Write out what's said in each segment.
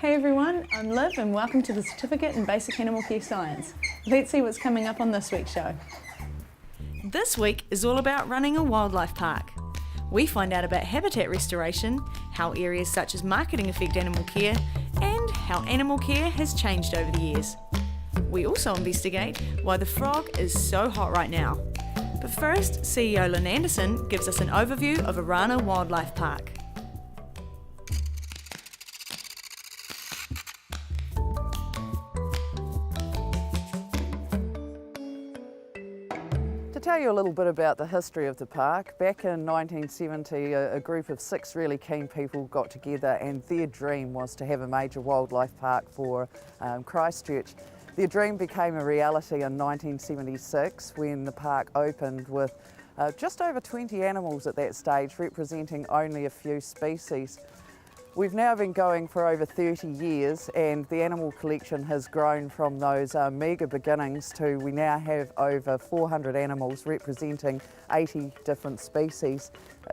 Hey everyone, I'm Liv and welcome to the Certificate in Basic Animal Care Science. Let's see what's coming up on this week's show. This week is all about running a wildlife park. We find out about habitat restoration, how areas such as marketing affect animal care, and how animal care has changed over the years. We also investigate why the frog is so hot right now. But first, CEO Lynn Anderson gives us an overview of Orana Wildlife Park. To tell you a little bit about the history of the park, back in 1970 a group of 6 really keen people got together and their dream was to have a major wildlife park for Christchurch. Their dream became a reality in 1976 when the park opened with just over 20 animals at that stage, representing only a few species. We've now been going for over 30 years and the animal collection has grown from those meagre beginnings to we now have over 400 animals representing 80 different species.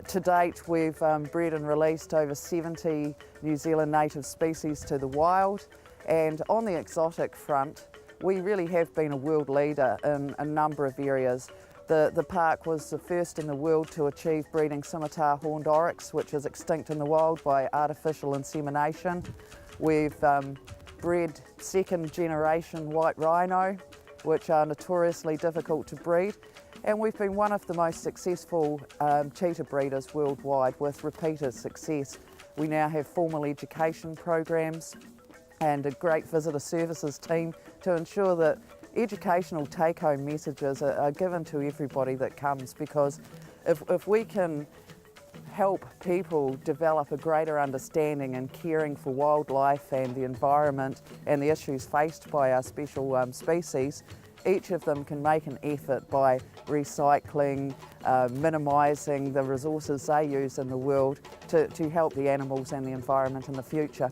To date we've bred and released over 70 New Zealand native species to the wild, and on the exotic front we really have been a world leader in a number of areas. The park was the first in the world to achieve breeding scimitar horned oryx, which is extinct in the wild by artificial insemination. We've bred second generation white rhino, which are notoriously difficult to breed. And we've been one of the most successful cheetah breeders worldwide with repeated success. We now have formal education programs and a great visitor services team to ensure that educational take-home messages are given to everybody that comes, because if we can help people develop a greater understanding and caring for wildlife and the environment and the issues faced by our special species, each of them can make an effort by recycling, minimising the resources they use in the world to help the animals and the environment in the future.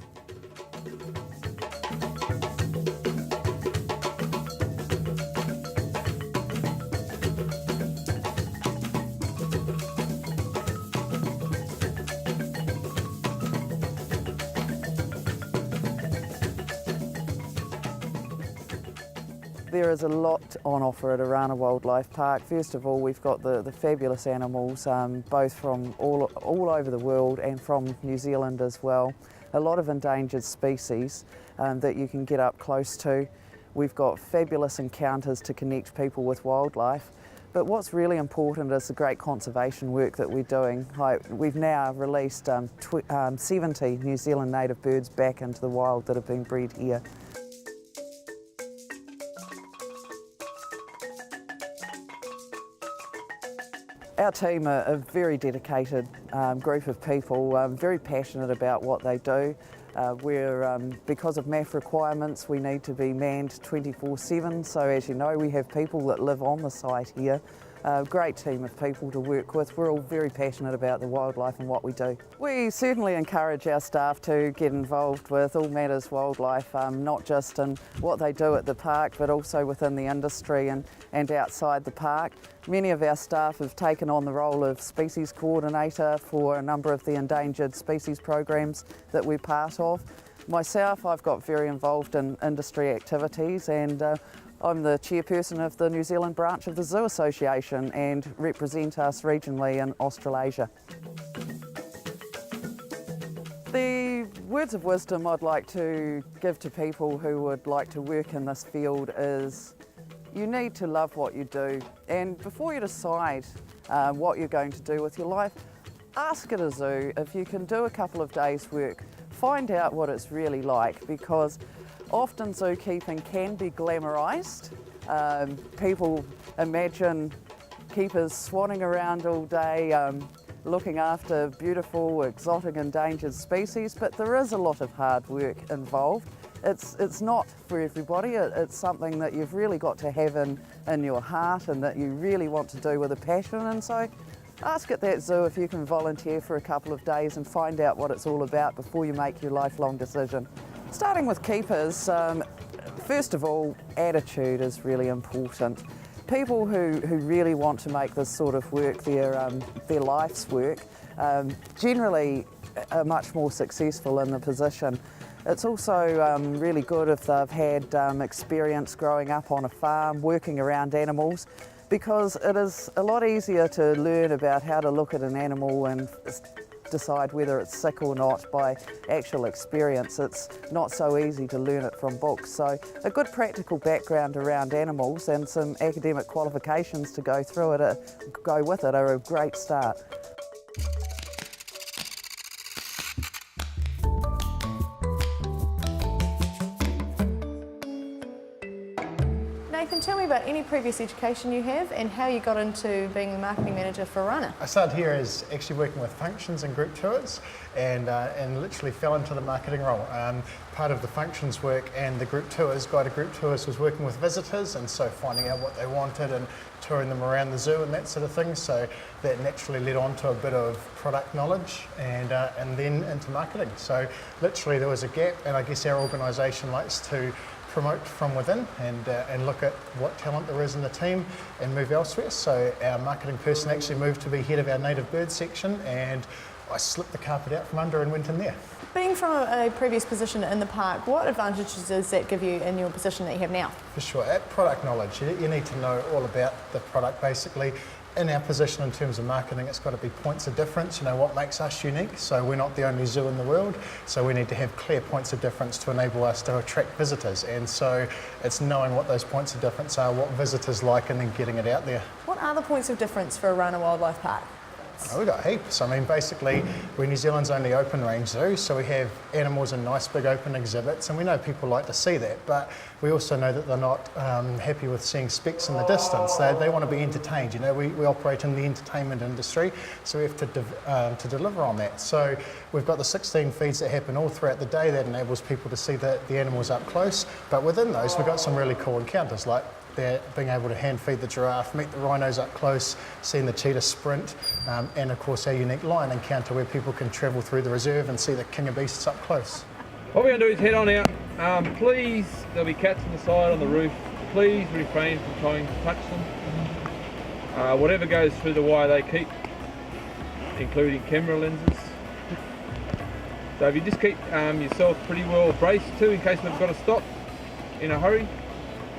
There is a lot on offer at Orana Wildlife Park. First of all, we've got the fabulous animals, both from all over the world and from New Zealand as well. A lot of endangered species that you can get up close to. We've got fabulous encounters to connect people with wildlife. But what's really important is the great conservation work that we're doing. We've now released 70 New Zealand native birds back into the wild that have been bred here. Our team are a very dedicated group of people, very passionate about what they do. Because of MAF requirements, we need to be manned 24/7, so as you know, we have people that live on the site here. A great team of people to work with. We're all very passionate about the wildlife and what we do. We certainly encourage our staff to get involved with all matters wildlife, not just in what they do at the park, but also within the industry and outside the park. Many of our staff have taken on the role of species coordinator for a number of the endangered species programs that we're part of. Myself, I've got very involved in industry activities, and I'm the chairperson of the New Zealand branch of the Zoo Association and represent us regionally in Australasia. The words of wisdom I'd like to give to people who would like to work in this field is you need to love what you do, and before you decide what you're going to do with your life, ask at a zoo if you can do a couple of days work. Find out what it's really like, because often zookeeping can be glamorised. People imagine keepers swanning around all day looking after beautiful, exotic, endangered species, but there is a lot of hard work involved. It's not for everybody. It's something that you've really got to have in your heart and that you really want to do with a passion, and so ask at that zoo if you can volunteer for a couple of days and find out what it's all about before you make your lifelong decision. Starting with keepers, first of all, attitude is really important. People who really want to make this sort of work their life's work generally are much more successful in the position. It's also really good if they've had experience growing up on a farm, working around animals, because it is a lot easier to learn about how to look at an animal and decide whether it's sick or not by actual experience. It's not so easy to learn it from books. So a good practical background around animals and some academic qualifications to go through it, go with it, are a great start. Nathan, tell me about any previous education you have and how you got into being the marketing manager for Orana. I started here as actually working with functions and group tours and literally fell into the marketing role. Part of the functions work and the group tours, guided group tours, was working with visitors, and so finding out what they wanted and touring them around the zoo and that sort of thing. So that naturally led on to a bit of product knowledge and then into marketing. So literally there was a gap, and I guess our organisation likes to promote from within and look at what talent there is in the team and move elsewhere. So our marketing person actually moved to be head of our native bird section, and I slipped the carpet out from under and went in there. Being from a previous position in the park, what advantages does that give you in your position that you have now? For sure, at product knowledge, you need to know all about the product basically. In our position in terms of marketing, it's got to be points of difference, what makes us unique. So we're not the only zoo in the world, so we need to have clear points of difference to enable us to attract visitors. And so it's knowing what those points of difference are, what visitors like, and then getting it out there. What are the points of difference for Orana Wildlife Park? Oh, we've got heaps. I mean, basically, we're New Zealand's only open range zoo, so we have animals in nice big open exhibits, and we know people like to see that, but we also know that they're not happy with seeing specks in the distance. They want to be entertained. We operate in the entertainment industry, so we have to deliver on that. So we've got the 16 feeds that happen all throughout the day that enables people to see the animals up close, but within those, we've got some really cool encounters, like being able to hand feed the giraffe, meet the rhinos up close, seeing the cheetah sprint, and of course our unique lion encounter where people can travel through the reserve and see the king of beasts up close. What we're going to do is head on out. Please, there'll be cats on the side, on the roof. Please refrain from trying to touch them. Whatever goes through the wire they keep, including camera lenses. So if you just keep yourself pretty well braced too, in case they've got to stop in a hurry.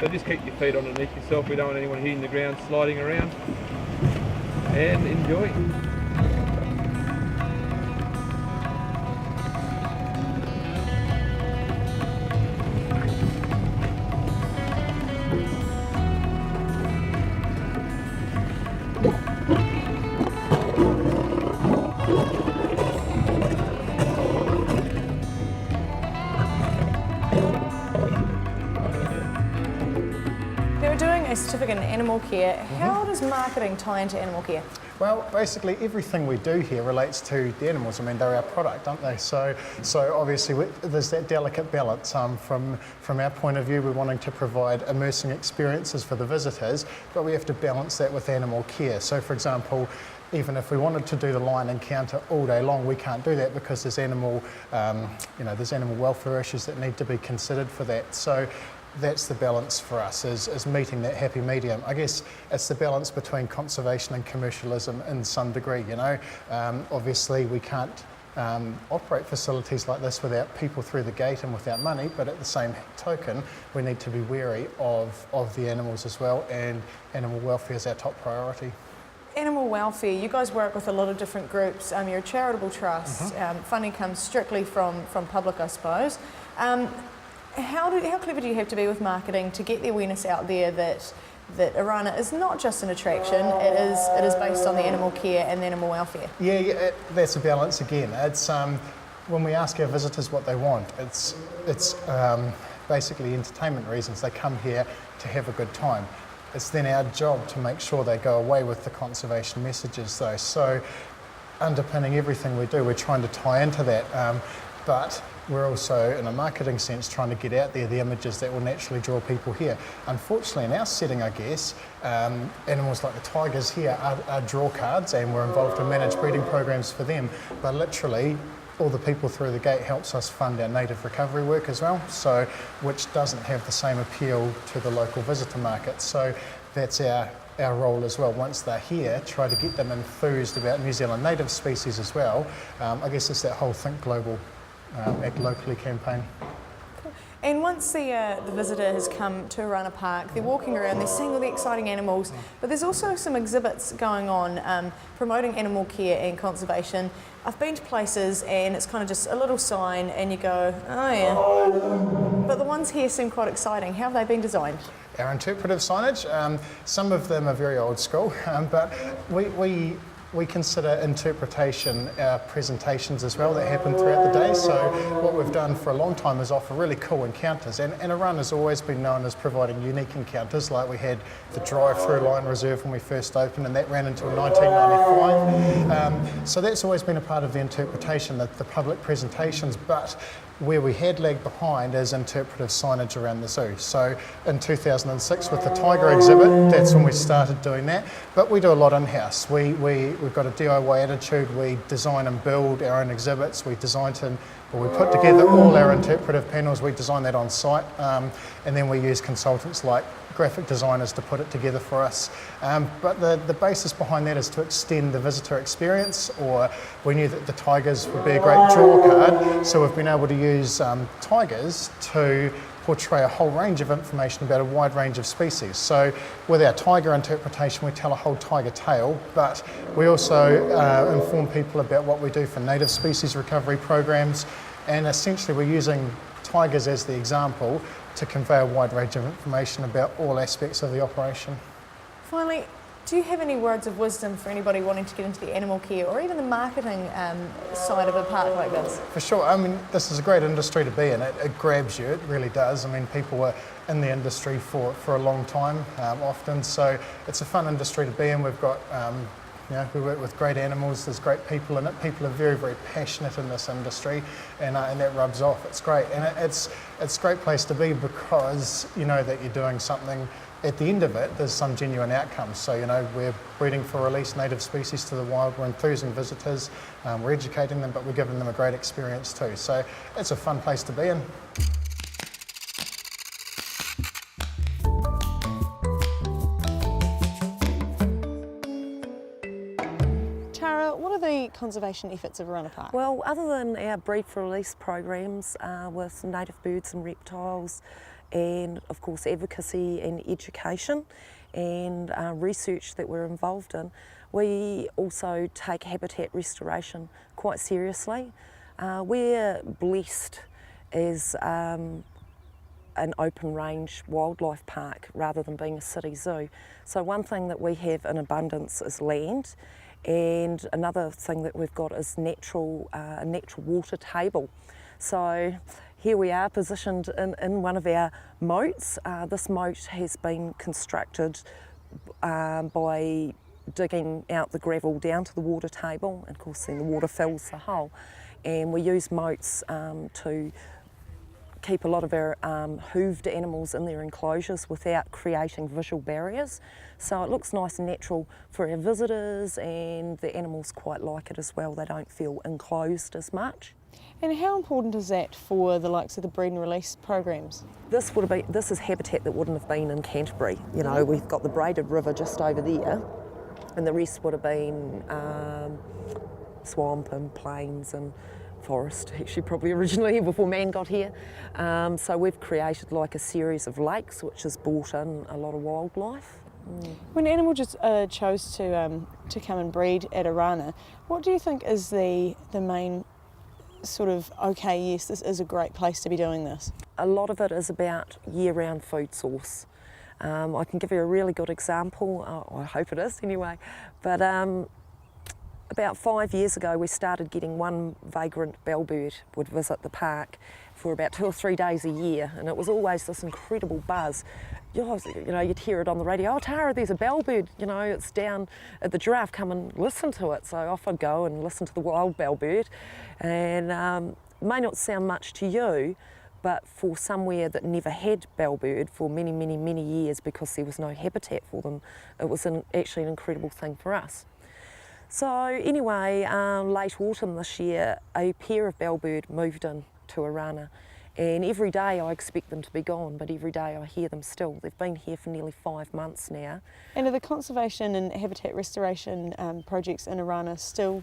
So just keep your feet underneath yourself. We don't want anyone hitting the ground, sliding around. And enjoy. A certificate in animal care. How does marketing tie into animal care? Well, basically everything we do here relates to the animals. I mean, they're our product, aren't they? So obviously there's that delicate balance. From our point of view, we're wanting to provide immersing experiences for the visitors, but we have to balance that with animal care. So, for example, even if we wanted to do the lion encounter all day long, we can't do that because there's animal welfare issues that need to be considered for that. So that's the balance for us, is meeting that happy medium. I guess it's the balance between conservation and commercialism in some degree, Obviously we can't operate facilities like this without people through the gate and without money, but at the same token, we need to be wary of the animals as well, and animal welfare is our top priority. Animal welfare, you guys work with a lot of different groups. You're a charitable trust. Funding comes strictly from public, I suppose. How clever do you have to be with marketing to get the awareness out there that Orana is not just an attraction, it is based on the animal care and the animal welfare? Yeah, that's a balance again. It's when we ask our visitors what they want, it's basically entertainment reasons. They come here to have a good time. It's then our job to make sure they go away with the conservation messages though. So underpinning everything we do, we're trying to tie into that. But we're also, in a marketing sense, trying to get out there the images that will naturally draw people here. Unfortunately, in our setting, I guess, animals like the tigers here are draw cards, and we're involved in managed breeding programs for them. But literally, all the people through the gate helps us fund our native recovery work as well, so which doesn't have the same appeal to the local visitor market. So that's our role as well. Once they're here, try to get them enthused about New Zealand native species as well. I guess it's that whole think global Act Locally campaign. And once the visitor has come to Orana Park, they're walking around, they're seeing all the exciting animals, but there's also some exhibits going on promoting animal care and conservation. I've been to places and it's kind of just a little sign and you go, oh yeah. But the ones here seem quite exciting. How have they been designed? Our interpretive signage, some of them are very old school, but we consider interpretation our presentations as well that happen throughout the day. So what we've done for a long time is offer really cool encounters, and Orana's always been known as providing unique encounters, like we had the drive-through lion reserve when we first opened, and that ran until 1995. So that's always been a part of the interpretation, the public presentations, but where we had lagged behind is interpretive signage around the zoo. So in 2006 with the tiger exhibit, that's when we started doing that. But we do a lot in-house. We've got a DIY attitude. We design and build our own exhibits. We put together all our interpretive panels. We design that on site, and then we use consultants like graphic designers to put it together for us. But the basis behind that is to extend the visitor experience, or we knew that the tigers would be a great draw card, so we've been able to use tigers to portray a whole range of information about a wide range of species. So with our tiger interpretation, we tell a whole tiger tale, but we also inform people about what we do for native species recovery programs, and essentially we're using tigers as the example to convey a wide range of information about all aspects of the operation. Finally, do you have any words of wisdom for anybody wanting to get into the animal care or even the marketing side of a park like this? For sure. I mean, this is a great industry to be in. It grabs you, it really does. I mean, people are in the industry for a long time often, so it's a fun industry to be in. We've got we work with great animals, there's great people in it. People are very, very passionate in this industry, and that rubs off. It's great, and it's a great place to be because you know that you're doing something. At the end of it, there's some genuine outcomes. So, we're breeding for release native species to the wild, we're enthusing visitors, we're educating them, but we're giving them a great experience too. So it's a fun place to be in. What are the conservation efforts of Orana Park? Well, other than our breed for release programs with native birds and reptiles, and of course advocacy and education and research that we're involved in, we also take habitat restoration quite seriously. We're blessed as an open range wildlife park rather than being a city zoo. So one thing that we have in abundance is land, and another thing that we've got is a natural water table. So here we are positioned in one of our moats. This moat has been constructed by digging out the gravel down to the water table, and of course then the water fills the hole. And we use moats to keep a lot of our hooved animals in their enclosures without creating visual barriers. So it looks nice and natural for our visitors, and the animals quite like it as well. They don't feel enclosed as much. And how important is that for the likes of the breed and release programs? This is habitat that wouldn't have been in Canterbury. We've got the braided river just over there, and the rest would have been swamp and plains and forest, actually probably originally before man got here. So we've created like a series of lakes which has brought in a lot of wildlife. When animals just chose to come and breed at Orana, what do you think is the main sort of, okay, yes, this is a great place to be doing this? A lot of it is about year-round food source. I can give you a really good example, I hope it is anyway, but about 5 years ago we started getting one vagrant bellbird would visit the park for about 2 or 3 days a year, and it was always this incredible buzz. You'd hear it on the radio, oh Tara, there's a bellbird, it's down at the giraffe, come and listen to it. So off I'd go and listen to the wild bellbird, and it may not sound much to you, but for somewhere that never had bellbird for many, many, many years because there was no habitat for them, it was actually an incredible thing for us. So anyway, late autumn this year, a pair of bellbird moved in to Orana, and every day I expect them to be gone, but every day I hear them still. They've been here for nearly 5 months now. And are the conservation and habitat restoration projects in Orana still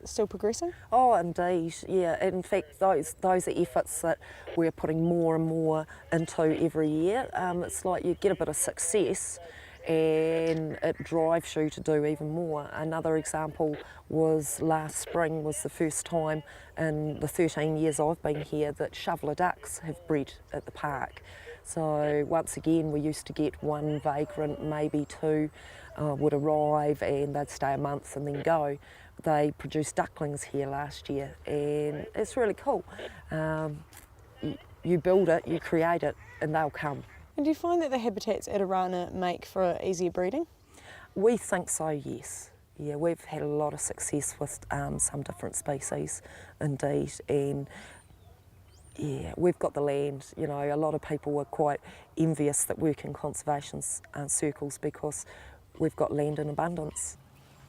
still progressing? Oh, indeed, yeah. In fact, those are efforts that we're putting more and more into every year. It's like you get a bit of success and it drives you to do even more. Another example was last spring was the first time in the 13 years I've been here that shoveler ducks have bred at the park. So once again, we used to get one vagrant, maybe two, would arrive and they'd stay a month and then go. They produced ducklings here last year and it's really cool. You build it, you create it, and they'll come. And do you find that the habitats at Orana make for easier breeding? We think so, yes. Yeah, we've had a lot of success with some different species, indeed, and yeah, we've got the land. You know, a lot of people are quite envious that work in conservation circles because we've got land in abundance.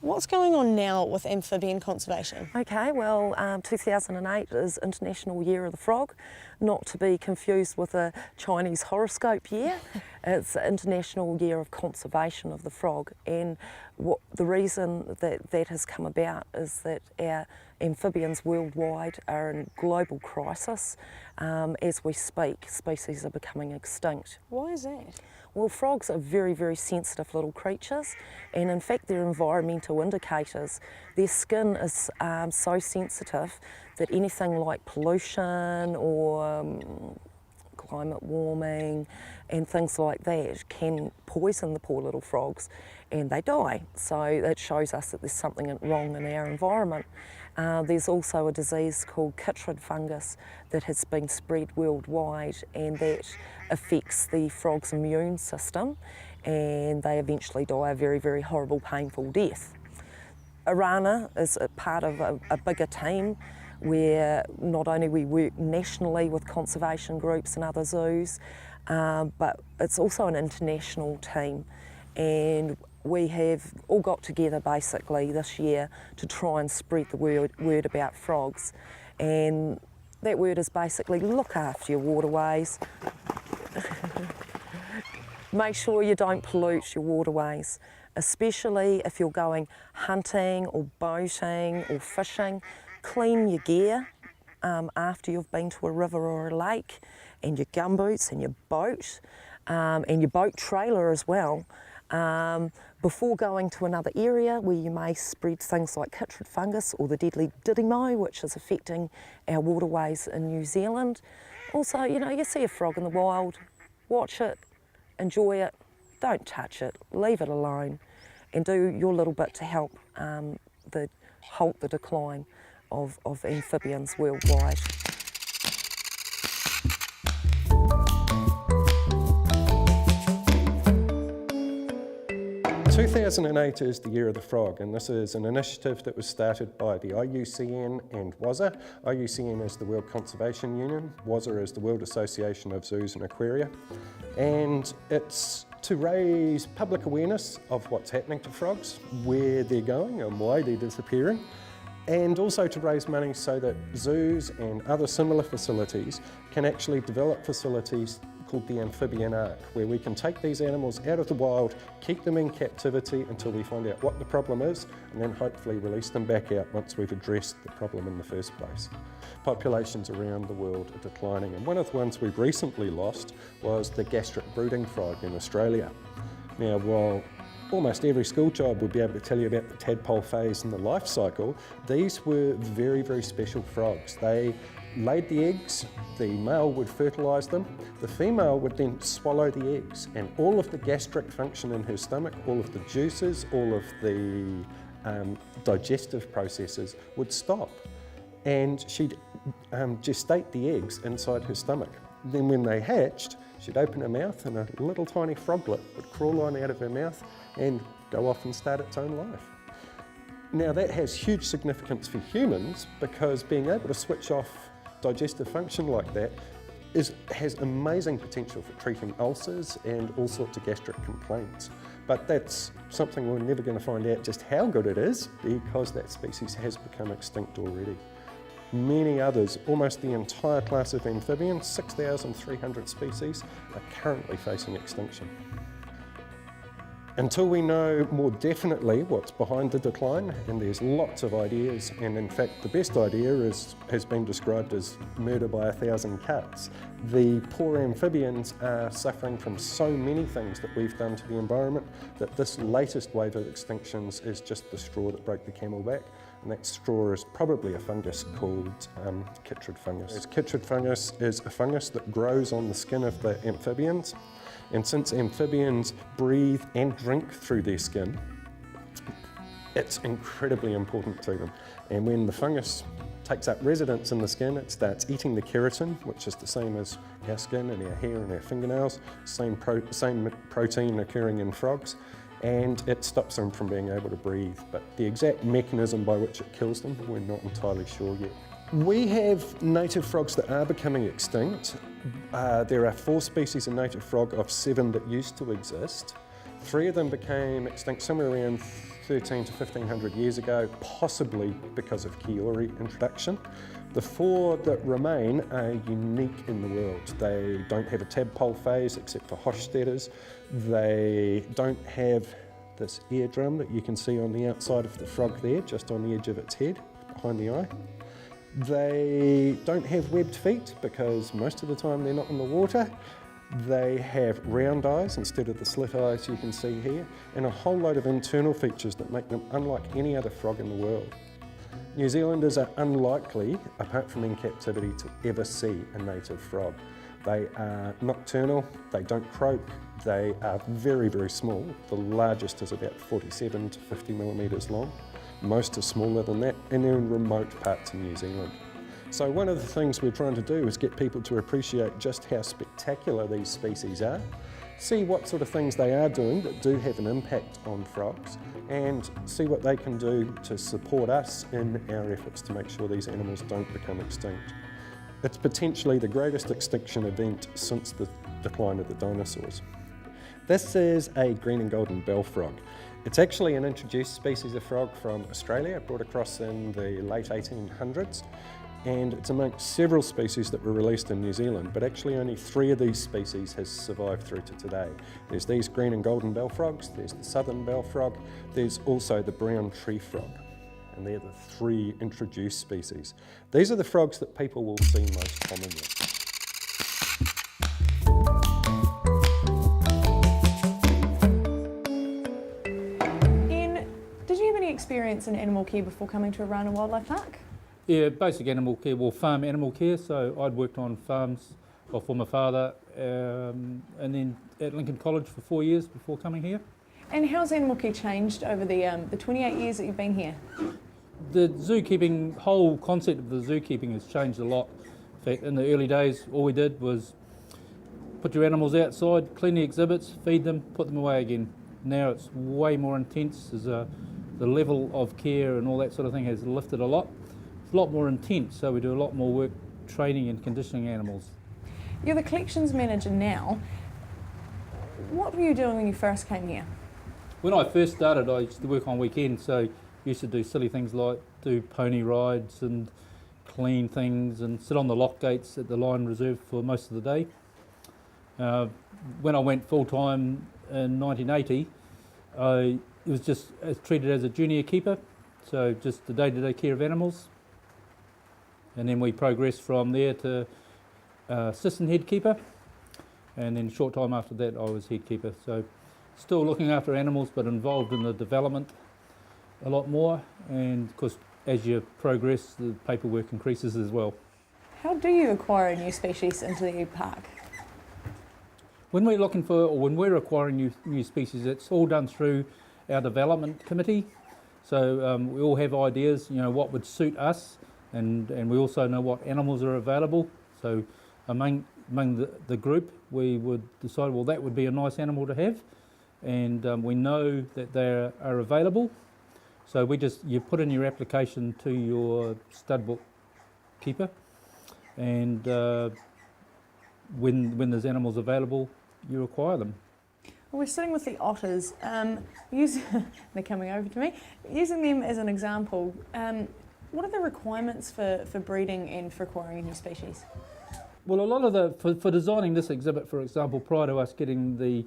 What's going on now with amphibian conservation? Okay, well, 2008 is International Year of the Frog, not to be confused with a Chinese horoscope year. It's International Year of Conservation of the Frog, and the reason that has come about is that our amphibians worldwide are in global crisis. As we speak, species are becoming extinct. Why is that? Well, frogs are very, very sensitive little creatures, and in fact they're environmental indicators. Their skin is so sensitive that anything like pollution or climate warming and things like that can poison the poor little frogs and they die. So that shows us that there's something wrong in our environment. There's also a disease called chytrid fungus that has been spread worldwide, and that affects the frog's immune system and they eventually die a very, very horrible, painful death. Orana is a part of a bigger team where not only we work nationally with conservation groups and other zoos, but it's also an international team, and we have all got together basically this year to try and spread the word about frogs. And that word is basically look after your waterways. Make sure you don't pollute your waterways, especially if you're going hunting or boating or fishing. Clean your gear after you've been to a river or a lake, and your gumboots and your boat and your boat trailer as well. Before going to another area where you may spread things like chytrid fungus or the deadly didymo, which is affecting our waterways in New Zealand. Also, you know, you see a frog in the wild, watch it, enjoy it, don't touch it, leave it alone, and do your little bit to help halt the decline of amphibians worldwide. 2008 is the Year of the Frog, and this is an initiative that was started by the IUCN and WAZA. IUCN is the World Conservation Union, WAZA is the World Association of Zoos and Aquaria, and it's to raise public awareness of what's happening to frogs, where they're going and why they're disappearing, and also to raise money so that zoos and other similar facilities can actually develop facilities called the Amphibian Ark, where we can take these animals out of the wild, keep them in captivity until we find out what the problem is, and then hopefully release them back out once we've addressed the problem in the first place. Populations around the world are declining, and one of the ones we've recently lost was the gastric brooding frog in Australia. Now, while almost every school child would be able to tell you about the tadpole phase and the life cycle, these were very, very special frogs. They laid the eggs, the male would fertilise them, the female would then swallow the eggs, and all of the gastric function in her stomach, all of the juices, all of the digestive processes would stop, and she'd gestate the eggs inside her stomach. Then when they hatched, she'd open her mouth and a little tiny froglet would crawl on out of her mouth and go off and start its own life. Now that has huge significance for humans, because being able to switch off digestive function like that has amazing potential for treating ulcers and all sorts of gastric complaints. But that's something we're never going to find out just how good it is, because that species has become extinct already. Many others, almost the entire class of amphibians, 6,300 species, are currently facing extinction. Until we know more definitely what's behind the decline, and there's lots of ideas, and in fact the best idea has been described as murder by 1,000 cuts. The poor amphibians are suffering from so many things that we've done to the environment that this latest wave of extinctions is just the straw that broke the camel back, and that straw is probably a fungus called chytrid fungus. Chytrid fungus is a fungus that grows on the skin of the amphibians. And since amphibians breathe and drink through their skin, it's incredibly important to them. And when the fungus takes up residence in the skin, it starts eating the keratin, which is the same as our skin and our hair and our fingernails, same protein occurring in frogs, and it stops them from being able to breathe. But the exact mechanism by which it kills them, we're not entirely sure yet. We have native frogs that are becoming extinct. There are 4 species of native frog of 7 that used to exist. 3 of them became extinct somewhere around 13 to 1500 years ago, possibly because of Kiori introduction. The 4 that remain are unique in the world. They don't have a tadpole phase except for Hochstetter's. They don't have this eardrum that you can see on the outside of the frog there, just on the edge of its head, behind the eye. They don't have webbed feet because most of the time they're not in the water. They have round eyes instead of the slit eyes you can see here, and a whole load of internal features that make them unlike any other frog in the world. New Zealanders are unlikely, apart from in captivity, to ever see a native frog. They are nocturnal, they don't croak, they are very, very small. The largest is about 47 to 50 millimetres long. Most are smaller than that, and they're in remote parts of New Zealand. So one of the things we're trying to do is get people to appreciate just how spectacular these species are, see what sort of things they are doing that do have an impact on frogs, and see what they can do to support us in our efforts to make sure these animals don't become extinct. It's potentially the greatest extinction event since the decline of the dinosaurs. This is a green and golden bell frog. It's actually an introduced species of frog from Australia, brought across in the late 1800s, and it's amongst several species that were released in New Zealand, but actually only 3 of these species has survived through to today. There's these green and golden bell frogs, there's the southern bell frog, there's also the brown tree frog, and they're the 3 introduced species. These are the frogs that people will see most commonly. Experience in animal care before coming to Orana Wildlife Park? Yeah, basic animal care, well, farm animal care. So I'd worked on farms for my father, and then at Lincoln College for 4 years before coming here. And how's animal care changed over the 28 years that you've been here? The zookeeping, whole concept of the zookeeping has changed a lot. In fact, in the early days, all we did was put your animals outside, clean the exhibits, feed them, put them away again. Now it's way more intense. The level of care and all that sort of thing has lifted a lot. It's a lot more intense, so we do a lot more work training and conditioning animals. You're the collections manager now. What were you doing when you first came here? When I first started, I used to work on weekends, so I used to do silly things like do pony rides and clean things and sit on the lock gates at the Lion Reserve for most of the day. When I went full-time in 1980, it was just treated as a junior keeper, so just the day-to-day care of animals. And then we progressed from there to assistant head keeper, and then a short time after that I was head keeper. So still looking after animals, but involved in the development a lot more, and of course as you progress the paperwork increases as well. How do you acquire a new species into the park? When we're looking for, or when we're acquiring new species, it's all done through our development committee. So we all have ideas, what would suit us, and we also know what animals are available. So among the group, we would decide, well, that would be a nice animal to have, and we know that they are available. So you put in your application to your stud book keeper, and when there's animals available, you acquire them. Well, we're sitting with the otters. They're coming over to me. Using them as an example, what are the requirements for breeding and for acquiring a new species? Well, a lot of for designing this exhibit, for example, prior to us getting the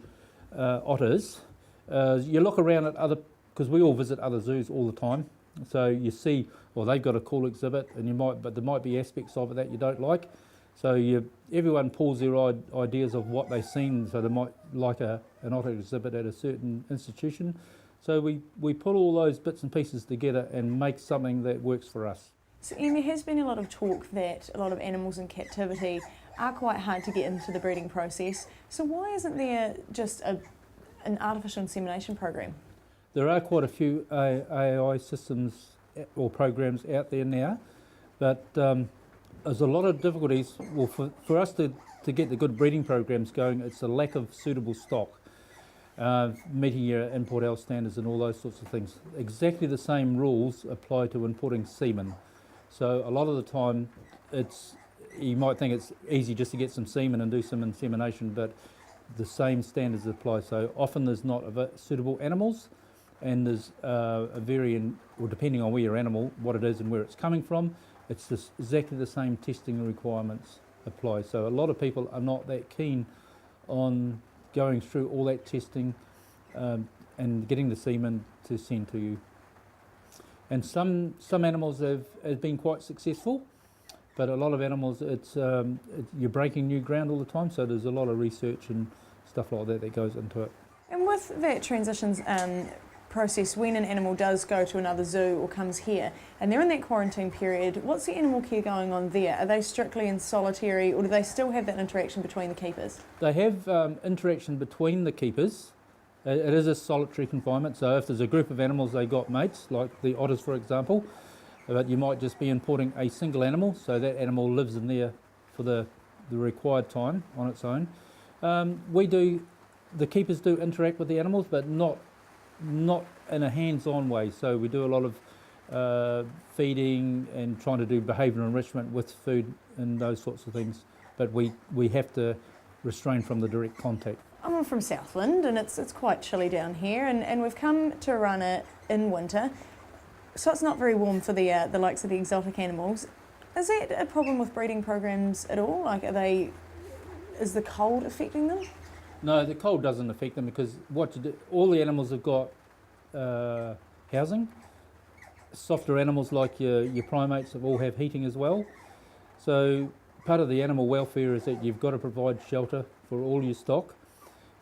otters, You look around at other, because we all visit other zoos all the time, so you see, well, they've got a cool exhibit, and but there might be aspects of it that you don't like. So everyone pulls their ideas of what they've seen, so they might like an otter exhibit at a certain institution. So we put all those bits and pieces together and make something that works for us. So Ian, there has been a lot of talk that a lot of animals in captivity are quite hard to get into the breeding process. So why isn't there just an artificial insemination program? There are quite a few AI systems or programs out there now, but there's a lot of difficulties. Well, for us to get the good breeding programs going, it's a lack of suitable stock, meeting your import L standards and all those sorts of things. Exactly the same rules apply to importing semen. So a lot of the time, you might think it's easy just to get some semen and do some insemination, but the same standards apply. So often there's not suitable animals, and there's depending on where your animal, what it is and where it's coming from, it's just exactly the same testing requirements apply. So a lot of people are not that keen on going through all that testing and getting the semen to send to you. And some animals have been quite successful, but a lot of animals, you're breaking new ground all the time, so there's a lot of research and stuff like that goes into it. And with that transitions process, when an animal does go to another zoo or comes here, and they're in that quarantine period, what's the animal care going on there? Are they strictly in solitary, or do they still have that interaction between the keepers? They have interaction between the keepers. It is a solitary confinement, so if there's a group of animals, they got mates, like the otters for example, but you might just be importing a single animal, so that animal lives in there for the required time on its own. The keepers do interact with the animals, but not in a hands-on way, so we do a lot of feeding and trying to do behavioural enrichment with food and those sorts of things, but we have to restrain from the direct contact. I'm from Southland, and it's quite chilly down here, and we've come to Orana in winter, so it's not very warm for the likes of the exotic animals. Is that a problem with breeding programs at all? Like, is the cold affecting them? No, the cold doesn't affect them, because all the animals have got housing. Softer animals like your primates all have heating as well. So part of the animal welfare is that you've got to provide shelter for all your stock.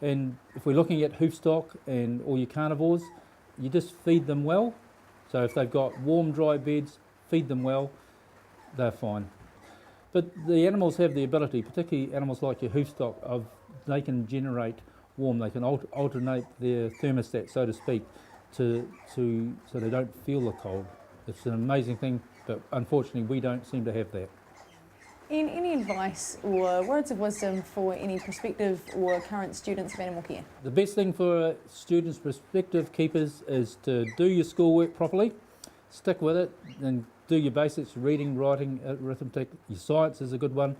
And if we're looking at hoof stock and all your carnivores, you just feed them well. So if they've got warm, dry beds, feed them well, they're fine. But the animals have the ability, particularly animals like your hoof stock, they can generate warm. They can alternate their thermostat, so to speak, so they don't feel the cold. It's an amazing thing, but unfortunately we don't seem to have that. Ian, any advice or words of wisdom for any prospective or current students of animal care? The best thing for students, prospective keepers, is to do your schoolwork properly, stick with it, and do your basics, reading, writing, arithmetic. Your science is a good one.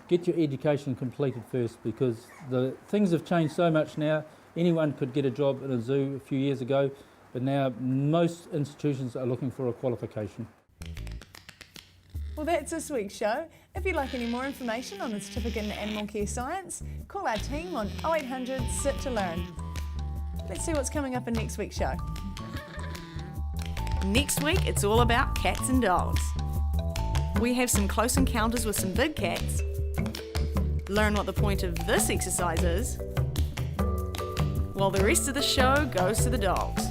Get your education completed first, because the things have changed so much now. Anyone could get a job in a zoo a few years ago, but now most institutions are looking for a qualification. Well, that's this week's show. If you'd like any more information on the certificate in animal care science, call our team on 0800 SIT to learn. Let's see what's coming up in next week's show. Next week, it's all about cats and dogs. We have some close encounters with some big cats. Learn what the point of this exercise is, while the rest of the show goes to the dogs.